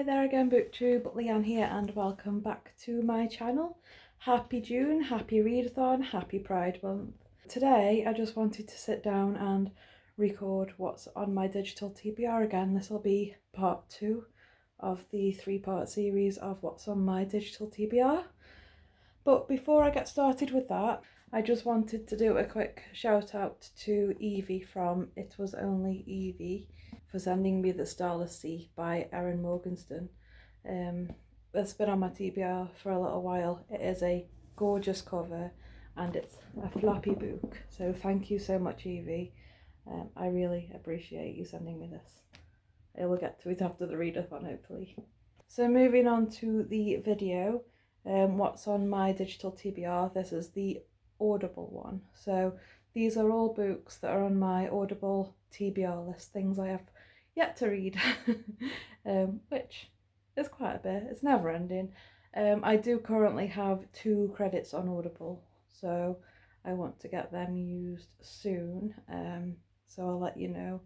there again, BookTube, Leanne here, and welcome back to my channel. Happy June, happy readathon, happy Pride Month. Today I just wanted to sit down and record what's on my digital TBR again. This will be part 2 of the 3-part series of what's on my digital TBR. But before I get started with that, I just wanted to do a quick shout out to Evie from It Was Only Evie for sending me The Starless Sea by Erin Morgenstern. It's been on my TBR for a little while. It is a gorgeous cover and it's a floppy book, so thank you so much, Evie. I really appreciate you sending me this. I will get to it after the readathon, hopefully. So moving on to the video, what's on my digital TBR, this is the Audible one. So these are all books that are on my Audible TBR list, things I have yet to read, which is quite a bit. It's never ending. I do currently have 2 credits on Audible, so I want to get them used soon. So I'll let you know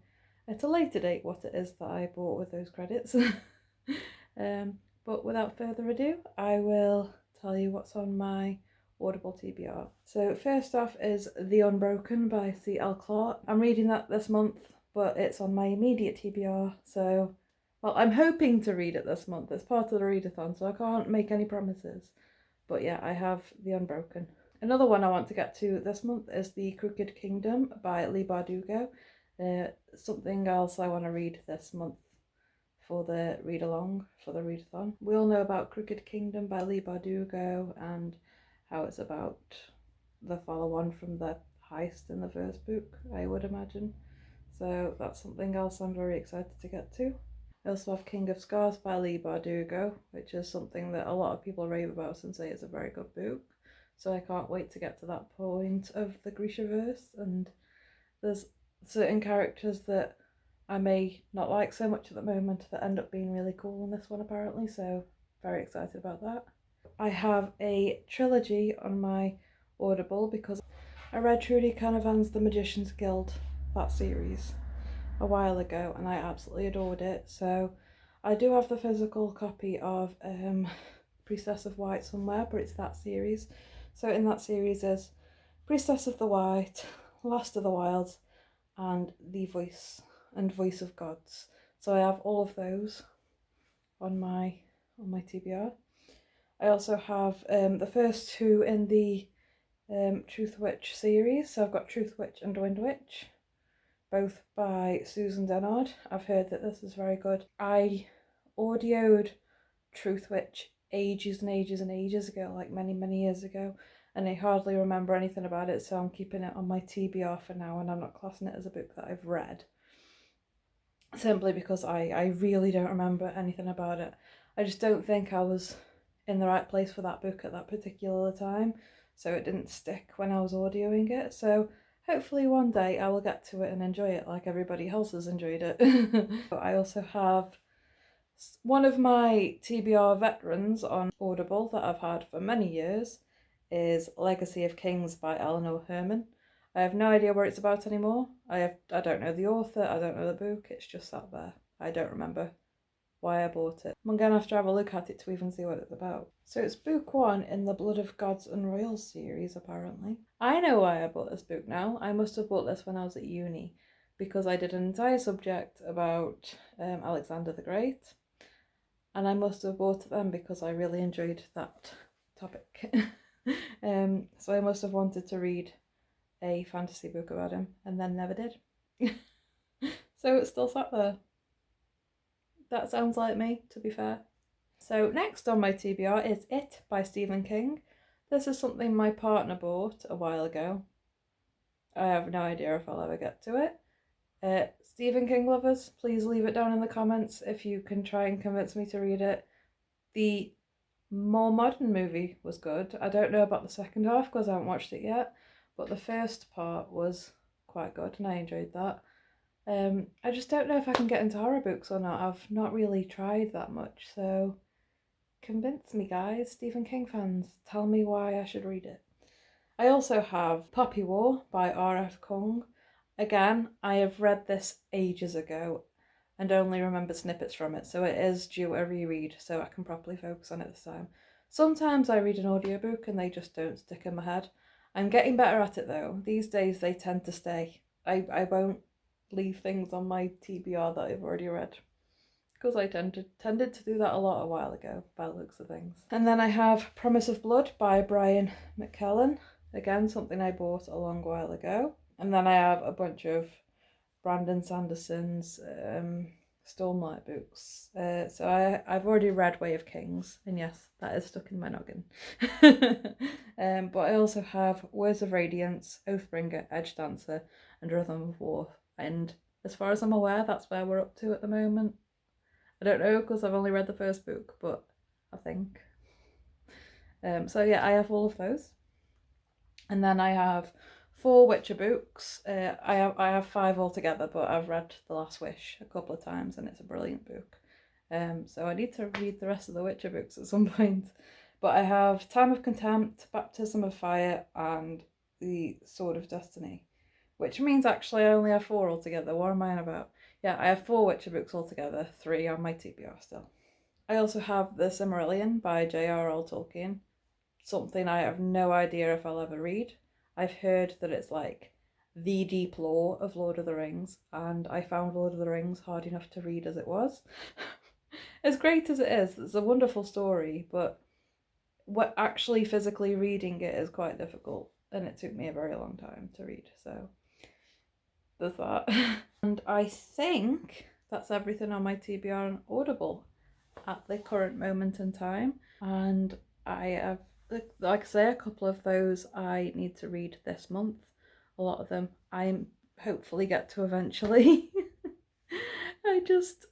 at a later date what it is that I bought with those credits. But without further ado, I will tell you what's on my Audible TBR. So first off is The Unbroken by C.L. Clarke. I'm reading that this month, but it's on my immediate TBR, so, well, I'm hoping to read it this month. It's part of the readathon, so I can't make any promises. But yeah, I have The Unbroken. Another one I want to get to this month is The Crooked Kingdom by Leigh Bardugo. Something else I want to read this month for the read-along, for the readathon. We all know about Crooked Kingdom by Leigh Bardugo and how it's about the follow-on from the heist in the first book, I would imagine. So that's something else I'm very excited to get to. I also have King of Scars by Leigh Bardugo, which is something that a lot of people rave about and say it's a very good book. So I can't wait to get to that point of the Grishaverse, and there's certain characters that I may not like so much at the moment that end up being really cool in this one apparently, so very excited about that. I have a trilogy on my Audible because I read Trudy Canavan's The Magician's Guild, that series, a while ago, and I absolutely adored it. So I do have the physical copy of Priestess of White somewhere, but it's that series. So in that series is Priestess of the White, Last of the Wilds, and The Voice and Voice of Gods. So I have all of those on my TBR. I also have the first 2 in the Truth Witch series. So I've got Truth Witch and Wind Witch, both by Susan Dennard. I've heard that this is very good. I audioed Truth Witch ages and ages and ages ago, like many years ago, and I hardly remember anything about it, so I'm keeping it on my TBR for now, and I'm not classing it as a book that I've read, simply because I really don't remember anything about it. I just don't think I was in the right place for that book at that particular time, so it didn't stick when I was audioing it. So hopefully one day I will get to it and enjoy it like everybody else has enjoyed it. I also have one of my TBR veterans on Audible that I've had for many years is Legacy of Kings by Eleanor Herman. I have no idea where it's about anymore. I don't know the author, I don't know the book, it's just sat there. I don't remember why I bought it. I'm gonna have to have a look at it to even see what it's about. So it's book 1 in the Blood of Gods and Royals series, apparently. I know why I bought this book now. I must have bought this when I was at uni, because I did an entire subject about Alexander the Great, and I must have bought it then because I really enjoyed that topic. So I must have wanted to read a fantasy book about him and then never did. So it's still sat there. That sounds like me, to be fair. So next on my TBR is It by Stephen King. This is something my partner bought a while ago. I have no idea if I'll ever get to it. Stephen King lovers, please leave it down in the comments if you can try and convince me to read it. The more modern movie was good. I don't know about the second half because I haven't watched it yet, but the first part was quite good and I enjoyed that. I just don't know if I can get into horror books or not. I've not really tried that much, so convince me, guys, Stephen King fans. Tell me why I should read it. I also have Poppy War by R.F. Kuang. Again, I have read this ages ago and only remember snippets from it, so it is due a reread so I can properly focus on it this time. Sometimes I read an audiobook and they just don't stick in my head. I'm getting better at it though. These days they tend to stay. I won't leave things on my TBR that I've already read, because I tended to do that a lot a while ago, by the looks of things. And then I have Promise of Blood by Brian McKellen. Again, something I bought a long while ago. And then I have a bunch of Brandon Sanderson's Stormlight books. So I've already read Way of Kings, and yes, that is stuck in my noggin. But I also have Words of Radiance, Oathbringer, Edge Dancer, and Rhythm of War. And as far as I'm aware, that's where we're up to at the moment. I don't know because I've only read the first book, but I think. So yeah, I have all of those. And then I have 4 Witcher books. I have 5 altogether, but I've read The Last Wish a couple of times and it's a brilliant book. So I need to read the rest of the Witcher books at some point. But I have Time of Contempt, Baptism of Fire, and The Sword of Destiny, which means actually I only have 4 altogether. What am I on about? Yeah, I have 4 Witcher books altogether, 3 on my TBR still. I also have The Silmarillion by J.R.R. Tolkien, something I have no idea if I'll ever read. I've heard that it's like the deep lore of Lord of the Rings, and I found Lord of the Rings hard enough to read as it was. As great as it is, it's a wonderful story, but what actually physically reading it is quite difficult, and it took me a very long time to read, so there's that. And I think that's everything on my TBR and Audible at the current moment in time, and I have, like I say, a couple of those I need to read this month. A lot of them I hopefully get to eventually.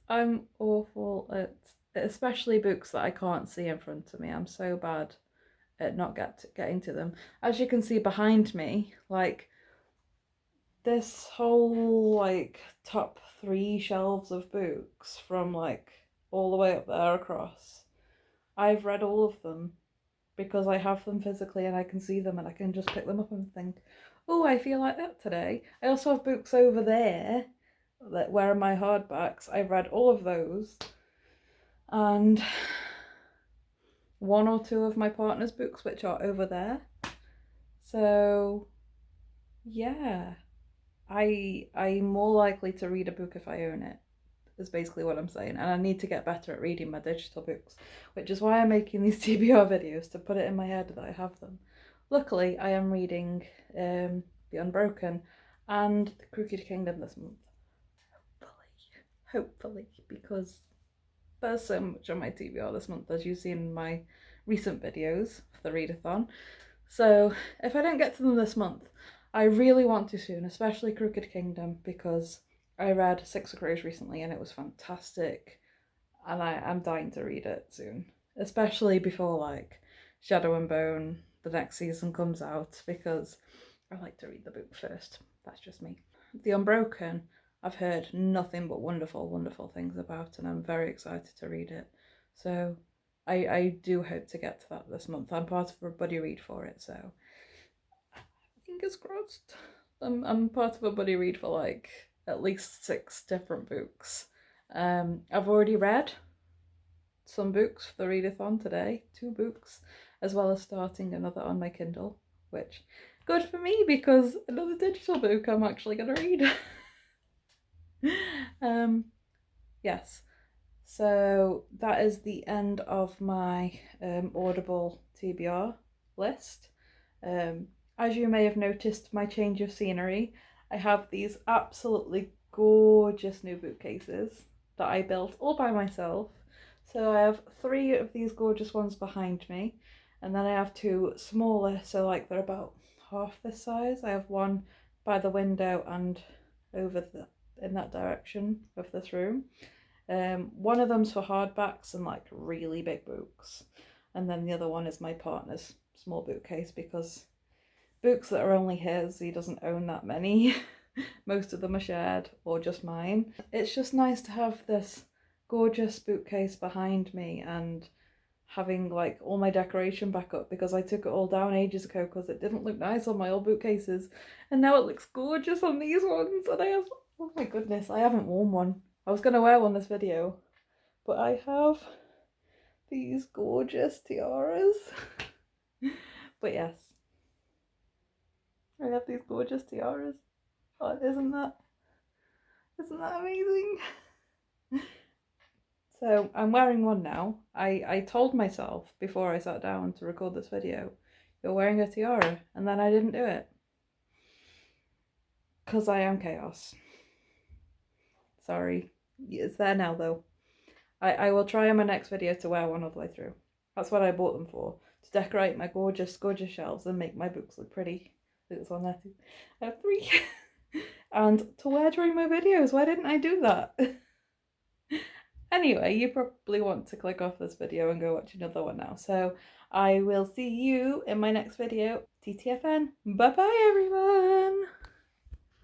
I'm awful at, especially books that I can't see in front of me. I'm so bad at not getting to them. As you can see behind me, like this whole like top 3 shelves of books from like all the way up there across, I've read all of them because I have them physically and I can see them and I can just pick them up and think, oh, I feel like that today. I also have books over there that where are my hardbacks. I've read all of those, and 1 or 2 of my partner's books which are over there. So yeah, I'm more likely to read a book if I own it, is basically what I'm saying. And I need to get better at reading my digital books, which is why I'm making these TBR videos, to put it in my head that I have them. Luckily, I am reading The Unbroken and The Crooked Kingdom this month. Hopefully, because there's so much on my TBR this month, as you've seen in my recent videos for the readathon. So if I don't get to them this month, I really want to soon, especially Crooked Kingdom, because I read Six of Crows recently and it was fantastic, and I'm dying to read it soon, especially before like Shadow and Bone, the next season, comes out, because I like to read the book first. That's just me. The Unbroken, I've heard nothing but wonderful things about, and I'm very excited to read it. So I do hope to get to that this month. I'm part of a buddy read for it, so fingers crossed. I'm part of a buddy read for like at least 6 different books. I've already read some books for the readathon today, 2 books, as well as starting another on my Kindle, which good for me because another digital book I'm actually gonna read. Yes, so that is the end of my Audible TBR list. As you may have noticed, my change of scenery, I have these absolutely gorgeous new bookcases that I built all by myself. So I have 3 of these gorgeous ones behind me, and then I have 2 smaller, so like they're about half this size. I have one by the window and over in that direction of this room. One of them's for hardbacks and like really big books, and then the other one is my partner's small bookcase, because books that are only his, he doesn't own that many. Most of them are shared or just mine. It's just nice to have this gorgeous bookcase behind me and having like all my decoration back up, because I took it all down ages ago because it didn't look nice on my old bookcases, and now it looks gorgeous on these ones. And I have, oh my goodness, I haven't worn one I was going to wear one this video, but I have these gorgeous tiaras. But yes, I have these gorgeous tiaras. Oh, isn't that amazing? So I'm wearing one now. I told myself before I sat down to record this video, you're wearing a tiara, and then I didn't do it. Because I am chaos. Sorry. It's there now though. I will try in my next video to wear one all the way through. That's what I bought them for. To decorate my gorgeous, gorgeous shelves and make my books look pretty. There's one there too. I have 3. And to wear during my videos. Why didn't I do that? Anyway, you probably want to click off this video and go watch another one now. So I will see you in my next video. TTFN. Bye bye everyone.